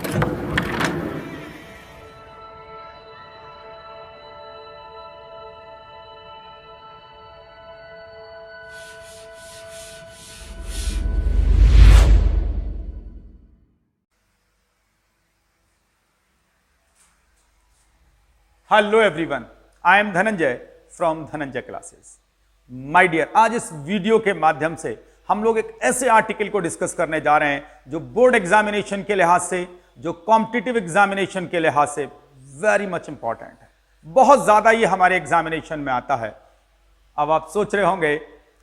Hello everyone, I am Dhananjay from Dhananjay classes. My dear, आज इस video के माध्यम से हम लोग एक ऐसे आर्टिकल को डिस्कस करने जा रहे हैं जो बोर्ड एग्जामिनेशन के लिहाज से, जो कॉम्पिटिटिव एग्जामिनेशन के लिहाज से वेरी मच इंपॉर्टेंट है। बहुत ज्यादा ये हमारे एग्जामिनेशन में आता है। अब आप सोच रहे होंगे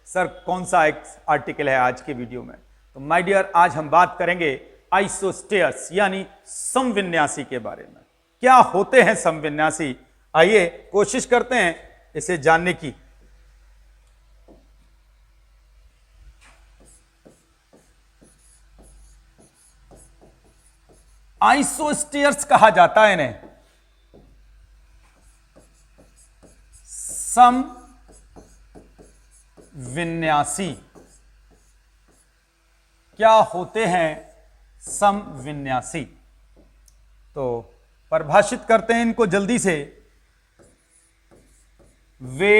सर कौन सा एक आर्टिकल है आज के वीडियो में। तो माय डियर, आज हम बात करेंगे आइसोस्टेयर्स यानी समविन्यासी के बारे में। क्या होते हैं समविन्यासी, आइए कोशिश करते हैं इसे जानने की। आइसोस्टेयर्स कहा जाता है इन्हें। समविन्यासी क्या होते हैं समविन्यासी? तो परिभाषित करते हैं इनको जल्दी से। वे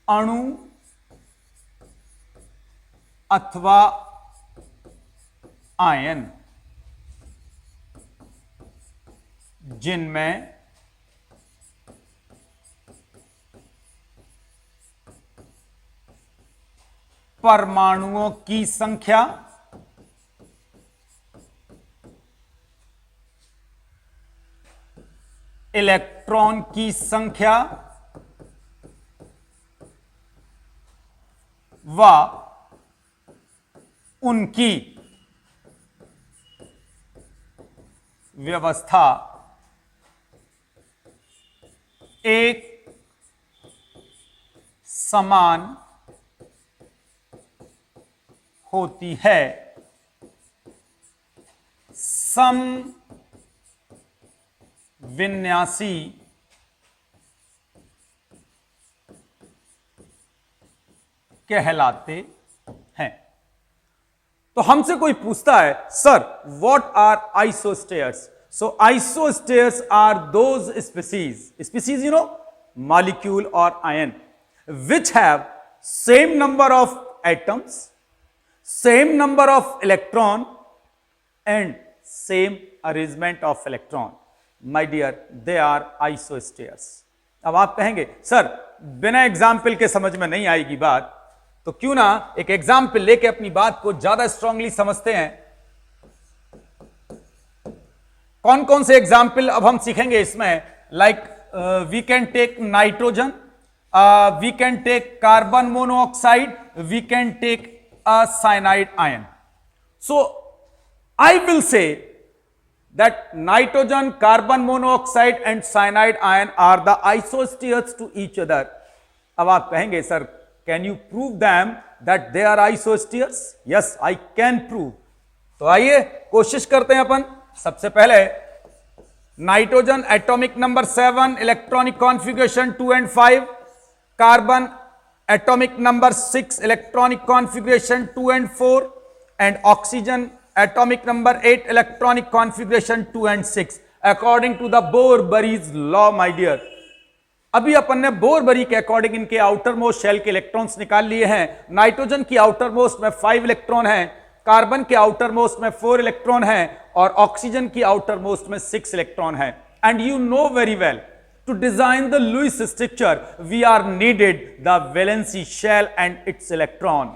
अणु अथवा आयन जिनमें परमाणुओं की संख्या इलेक्ट्रॉन की संख्या व उनकी व्यवस्था एक समान होती है। समविन्यासी कहलाते हैं। तो हमसे कोई पूछता है sir what are isosteres? So isosteres are those species molecule or ion which have same number of atoms, same number of electron and same arrangement of electron. My dear, they are isosteres. अब आप कहेंगे sir बिना example के समझ में नहीं आएगी बात, तो क्यों ना एक एग्जाम्पल लेके अपनी बात को ज्यादा स्ट्रांगली समझते हैं। कौन कौन से एग्जाम्पल अब हम सीखेंगे इसमें? Like we can take nitrogen, we can take carbon monoxide, we can take a cyanide ion. So I will say that nitrogen, carbon monoxide and cyanide ion are the isosteres to each other. अब आप कहेंगे sir can you prove them that they are isosteres? Yes, I can prove. तो आइए कोशिश करते हैं अपन। सबसे पहले nitrogen atomic number 7, electronic configuration 2 and 5, carbon atomic number 6, electronic configuration 2 and 4, and oxygen atomic number 8, electronic configuration 2 and 6 according to the Bohr-Bury's law. My dear, अभी अपन ने बोर-बरी के अकॉर्डिंग इनके आउटर मोस्ट शेल के इलेक्ट्रॉन्स निकाल लिए हैं। Nitrogen की outer most में 5 इलेक्ट्रॉन हैं, कार्बन के आउटर मोस्ट में 4 इलेक्ट्रॉन हैं और ऑक्सीजन की आउटर मोस्ट में 6 इलेक्ट्रॉन हैं। And you know very well to design the Lewis structure we are needed the valency shell and its electron.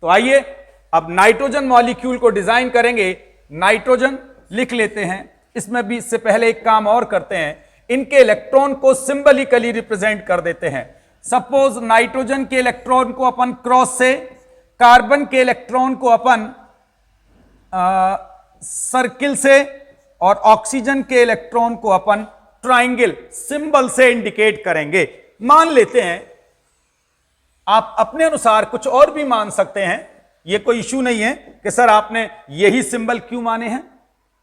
तो आइए अब नाइट्रोजन मॉलिक्यूल को डिजाइन करेंगे। नाइट्रोजन लिख लेते हैं। इसमें भी इससे पहले एक काम और करते हैं, इनके इलेक्ट्रॉन को सिंबलिकली रिप्रेजेंट कर देते हैं। सपोज नाइट्रोजन के इलेक्ट्रॉन को अपन क्रॉस से, कार्बन के इलेक्ट्रॉन को अपन सर्किल से और ऑक्सीजन के इलेक्ट्रॉन को अपन ट्राइंगल सिंबल से इंडिकेट करेंगे। मान लेते हैं, आप अपने अनुसार कुछ और भी मान सकते हैं, ये कोई इशू नहीं है कि सर आपने यही सिंबल क्यों माने हैं।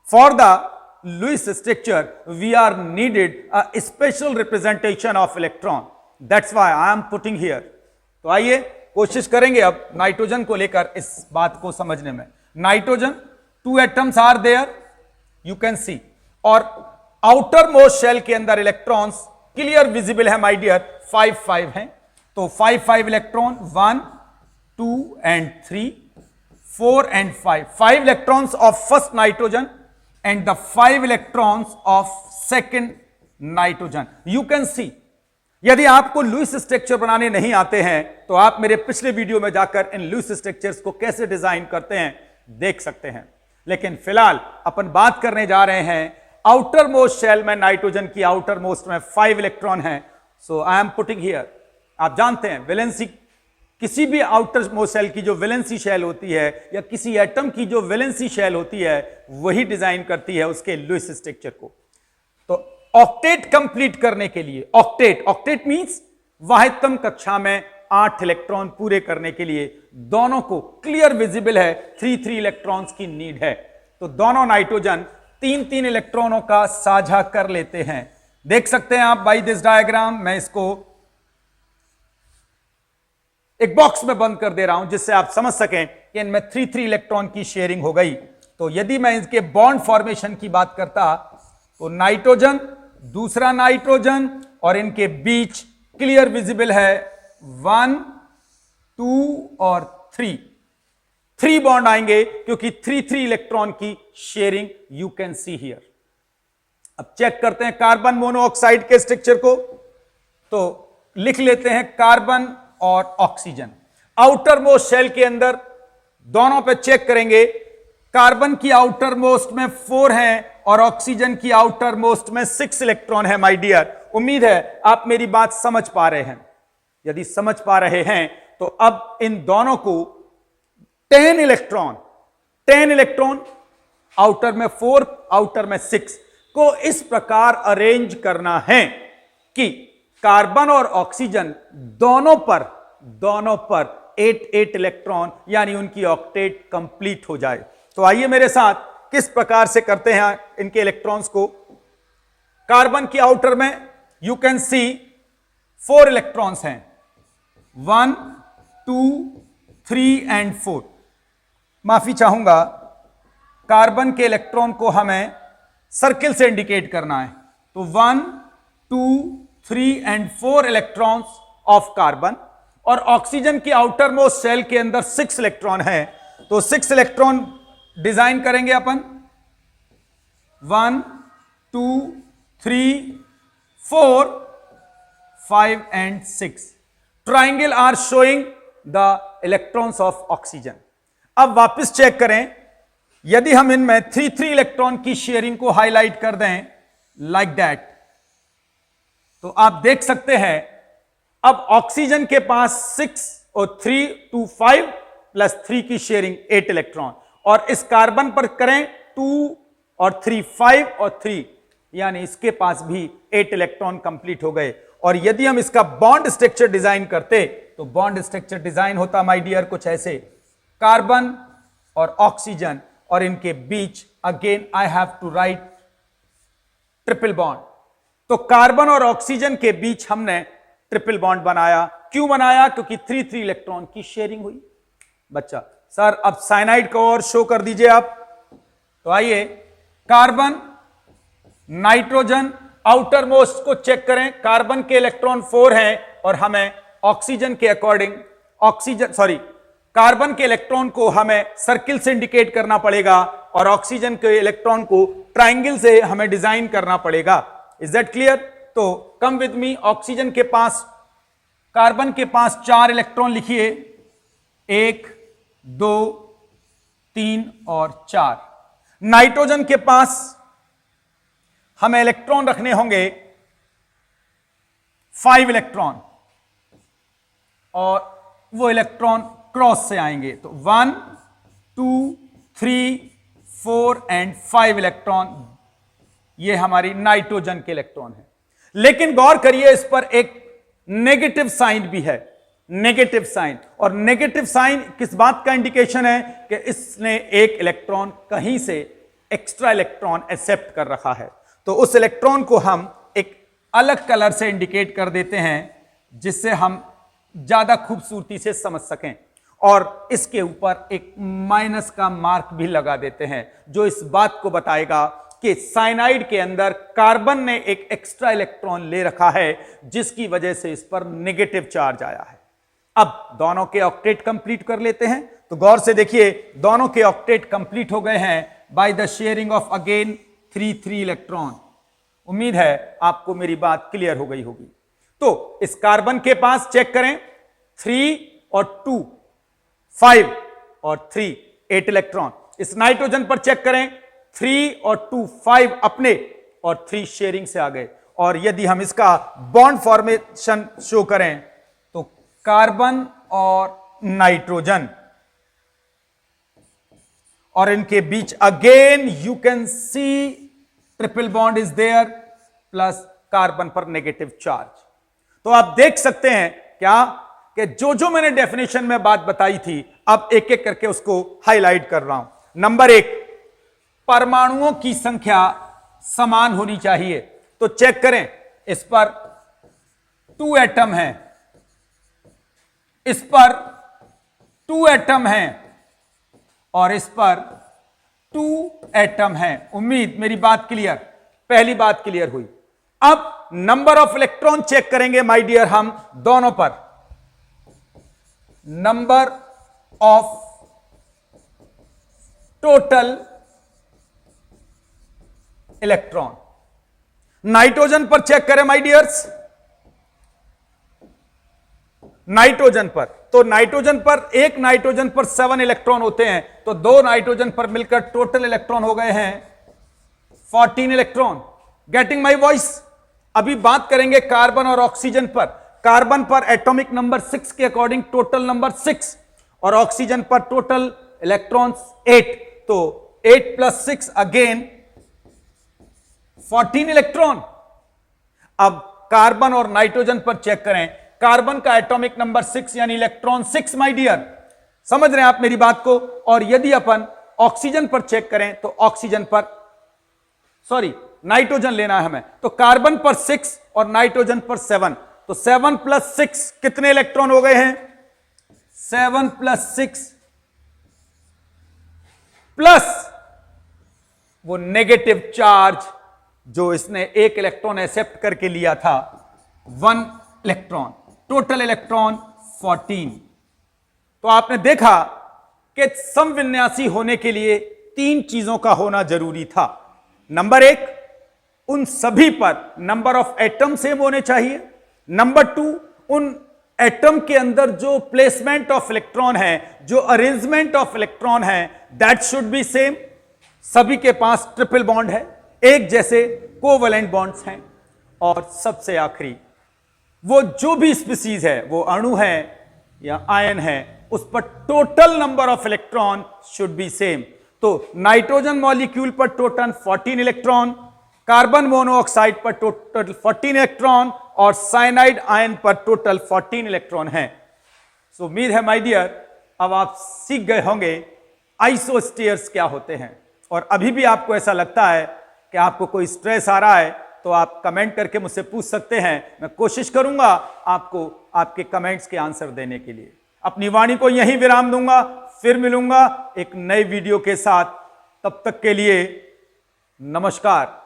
For the Lewis structure we are needed a special representation of electron, that's why I am putting here. तो आइए कोशिश करेंगे अब नाइट्रोजन को लेकर इस बात को समझने में। Nitrogen 2 atoms are there, you can see, और आउटर मोस्ट शेल के अंदर इलेक्ट्रॉन्स क्लियर विजिबल है माय डियर, 5 हैं। तो 5 electron, 1 2 and 3 4 and 5 electrons of first nitrogen and the 5 electrons of second nitrogen. You can see, यदि आपको Lewis structure बनाने नहीं आते हैं तो आप मेरे पिछले वीडियो में जाकर इन लुईस स्ट्रक्चर्स को कैसे डिजाइन करते हैं देख सकते हैं। लेकिन फिलहाल अपन बात करने जा रहे हैं आउटर मोस्ट शेल में नाइट्रोजन की आउटर मोस्ट में 5 इलेक्ट्रॉन है। सो आई एम पुटिंग हियर, आप जानते हैं वैलेंसी, किसी भी आउटर मोस्ट शेल की जो वैलेंसी शेल होती है या किसी एटम की जो वैलेंसी शेल होती है वही डिजाइन करती है उसके लुईस स्ट्रक्चर को। तो ऑक्टेट कंप्लीट करने के लिए, ऑक्टेट मींस वाहिदतम कक्षा में 8 इलेक्ट्रॉन पूरे करने के लिए दोनों को क्लियर विजिबल है 3 इलेक्ट्रॉन्स की नीड है। तो दोनों नाइट्रोजन 3 इलेक्ट्रॉनों का साझा कर लेते हैं। देख सकते हैं आप बाई दिस डायग्राम, मैं इसको एक बॉक्स में बंद कर दे रहा हूं जिससे आप समझ सकें कि इनमें 3 इलेक्ट्रॉन की शेयरिंग हो गई। तो यदि मैं इसके बॉन्ड फॉर्मेशन की बात करता तो नाइट्रोजन, दूसरा नाइट्रोजन और इनके बीच क्लियर विजिबल है 1 2 और 3 बॉन्ड आएंगे क्योंकि 3 इलेक्ट्रॉन की sharing you can see here. अब चेक करते हैं कार्बन मोनोऑक्साइड के स्ट्रक्चर को, तो लिख लेते हैं कार्बन और ऑक्सीजन। आउटर मोस्ट शेल के अंदर दोनों पे चेक करेंगे, कार्बन की आउटर मोस्ट में 4 हैं और ऑक्सीजन की आउटर मोस्ट में 6 इलेक्ट्रॉन है माय डियर। उम्मीद है आप मेरी बात समझ पा रहे हैं। यदि समझ पा रहे हैं तो अब इन दोनों को 10 इलेक्ट्रॉन आउटर में 4 आउटर में 6 को इस प्रकार अरेंज करना है कि कार्बन और ऑक्सीजन दोनों पर 8 इलेक्ट्रॉन यानी उनकी ऑक्टेट कंप्लीट हो जाए। तो आइए मेरे साथ किस प्रकार से करते हैं इनके इलेक्ट्रॉन्स को। कार्बन की आउटर में यू कैन सी 4 इलेक्ट्रॉन्स हैं, 1 2 3 and 4। माफी चाहूंगा, कार्बन के इलेक्ट्रॉन को हमें सर्किल से इंडिकेट करना है। तो 1 2 3 and 4 इलेक्ट्रॉन्स ऑफ कार्बन, और ऑक्सीजन की आउटर मोस्ट शेल के अंदर 6 इलेक्ट्रॉन है। तो 6 इलेक्ट्रॉन डिजाइन करेंगे अपन, 1 2 3 4 5 and 6। Triangle are showing the electrons of oxygen. अब वापस चेक करें, यदि हम इनमें 3 इलेक्ट्रॉन की शेयरिंग को हाईलाइट कर दें लाइक दैट, तो आप देख सकते हैं अब ऑक्सीजन के पास 6 और 3 2 5 प्लस 3 की शेयरिंग 8 इलेक्ट्रॉन, और इस कार्बन पर करें 2 और 3 5 और 3, यानी इसके पास भी 8 इलेक्ट्रॉन कंप्लीट हो गए। और यदि हम इसका बॉन्ड स्ट्रक्चर डिजाइन करते तो बॉन्ड स्ट्रक्चर डिजाइन होता माय डियर कुछ ऐसे, कार्बन और ऑक्सीजन और इनके बीच again I have to write triple bond. तो कार्बन और ऑक्सीजन के बीच हमने ट्रिपल बॉन्ड बनाया। क्यों बनाया? क्योंकि 3 इलेक्ट्रॉन की शेयरिंग हुई। बच्चा सर अब साइनाइड को और शो कर दीजिए आप। तो आइए, कार्बन नाइट्रोजन आउटर मोस्ट को चेक करें। कार्बन के इलेक्ट्रॉन 4 हैं और हमें ऑक्सीजन के अकॉर्डिंग कार्बन के इलेक्ट्रॉन को हमें सर्किल से इंडिकेट करना पड़ेगा और ऑक्सीजन के इलेक्ट्रॉन को ट्राइंगल से हमें डिजाइन करना पड़ेगा। Is that clear? तो कम विद मी, ऑक्सीजन के पास, कार्बन के पास 4 इलेक्ट्रॉन लिखिए, 1 2 3 और 4। नाइट्रोजन के पास हमें इलेक्ट्रॉन रखने होंगे 5 इलेक्ट्रॉन, और वो इलेक्ट्रॉन क्रॉस से आएंगे। तो 1 2 3 4 and 5 इलेक्ट्रॉन, ये हमारी नाइट्रोजन के इलेक्ट्रॉन है। लेकिन गौर करिए, इस पर एक नेगेटिव साइन भी है, नेगेटिव साइन। और नेगेटिव साइन किस बात का इंडिकेशन है? कि इसने एक इलेक्ट्रॉन कहीं से एक्स्ट्रा इलेक्ट्रॉन एक्सेप्ट कर रखा है। तो उस इलेक्ट्रॉन को हम एक अलग कलर से इंडिकेट कर देते हैं जिससे हम ज्यादा खूबसूरती से समझ सकें। और इसके ऊपर एक माइनस का मार्क भी लगा देते हैं, जो इस बात को बताएगा कि साइनाइड के अंदर कार्बन ने एक एक्स्ट्रा इलेक्ट्रॉन ले रखा है, जिसकी वजह से इस पर नेगेटिव चार्ज आया है। अब दोनों के ऑक्टेट कंप्लीट कर लेते हैं। तो गौर से देखिए, दोनों के ऑक्टेट कंप्लीट हो गए हैं by the sharing of again 3 electron. उम्मीद है आपको मेरी बात क्लियर हो गई होगी। तो इस कार्बन के पास चेक करें 3 और 2 5 और 3 8 इलेक्ट्रॉन। इस नाइट्रोजन पर चेक करें 3 और 2 5 अपने और 3 शेयरिंग से आ गए। और यदि हम इसका बॉन्ड फॉर्मेशन शो करें तो कार्बन और नाइट्रोजन, और इनके बीच again you can see triple bond is there plus carbon पर नेगेटिव चार्ज। तो आप देख सकते हैं क्या कि जो मैंने डेफिनेशन में बात बताई थी, अब एक एक करके उसको हाईलाइट कर रहा हूं। नंबर 1, परमाणुओं की संख्या समान होनी चाहिए। तो चेक करें, इस पर 2 एटम हैं, इस पर 2 एटम हैं और इस पर 2 एटम हैं। उम्मीद मेरी बात क्लियर, पहली बात क्लियर हुई। अब नंबर ऑफ इलेक्ट्रॉन चेक करेंगे माय डियर हम दोनों पर। Number of total electron nitrogen पर चेक करें माय डियर्स, नाइट्रोजन पर। तो नाइट्रोजन पर, एक नाइट्रोजन पर 7 इलेक्ट्रॉन होते हैं, तो 2 नाइट्रोजन पर मिलकर टोटल इलेक्ट्रॉन हो गए हैं 14 इलेक्ट्रॉन। Getting my voice? अभी बात करेंगे कार्बन और ऑक्सीजन पर। कार्बन पर एटॉमिक नंबर 6 के अकॉर्डिंग टोटल नंबर 6 और ऑक्सीजन पर टोटल इलेक्ट्रॉन्स 8। तो 8 + 6 अगेन 14 इलेक्ट्रॉन। अब कार्बन और नाइट्रोजन पर चेक करें, कार्बन का एटॉमिक नंबर 6 यानी इलेक्ट्रॉन 6 माय डियर, समझ रहे हैं आप मेरी बात को। और यदि अपन ऑक्सीजन पर चेक करें तो ऑक्सीजन पर, सॉरी नाइट्रोजन लेना है हमें, तो कार्बन पर 6 और नाइट्रोजन पर 7। तो 7 + 6 कितने इलेक्ट्रॉन हो गए हैं? 7 + 6 प्लस वो नेगेटिव चार्ज जो इसने एक इलेक्ट्रॉन एक्सेप्ट करके लिया था, 1 इलेक्ट्रॉन। Total electron 14। तो आपने देखा कि समविन्यासी होने के लिए 3 चीजों का होना जरूरी था। नंबर 1, उन सभी पर नंबर ऑफ एटम सेम होने चाहिए। नंबर 2, उन एटम के अंदर जो प्लेसमेंट ऑफ इलेक्ट्रॉन है, जो अरेंजमेंट ऑफ इलेक्ट्रॉन है, दैट शुड बी सेम। सभी के पास ट्रिपल बॉन्ड है, एक जैसे कोवैलेंट बॉन्ड्स हैं। और सबसे आखिरी, वो जो भी स्पीसीज है, वो अणु है या आयन है, उस पर total number of electron should be same. तो नाइट्रोजन मॉलिक्यूल पर टोटल 14 इलेक्ट्रॉन, कार्बन मोनोऑक्साइड पर टोटल 14 इलेक्ट्रॉन और साइनाइड आयन पर टोटल 14 इलेक्ट्रॉन हैं। सो उम्मीद है माय डियर अब आप सीख गए होंगे आइसोस्टेयर्स क्या होते हैं। और अभी भी आपको ऐसा लगता है कि आपको कोई स्ट्रेस आ रहा है तो आप कमेंट करके मुझसे पूछ सकते हैं। मैं कोशिश करूंगा आपको आपके कमेंट्स के आंसर देने के लिए। अपनी वाणी को यहीं विराम दूंगा, फिर मिलूंगा एक नए वीडियो के साथ। तब तक के लिए नमस्कार।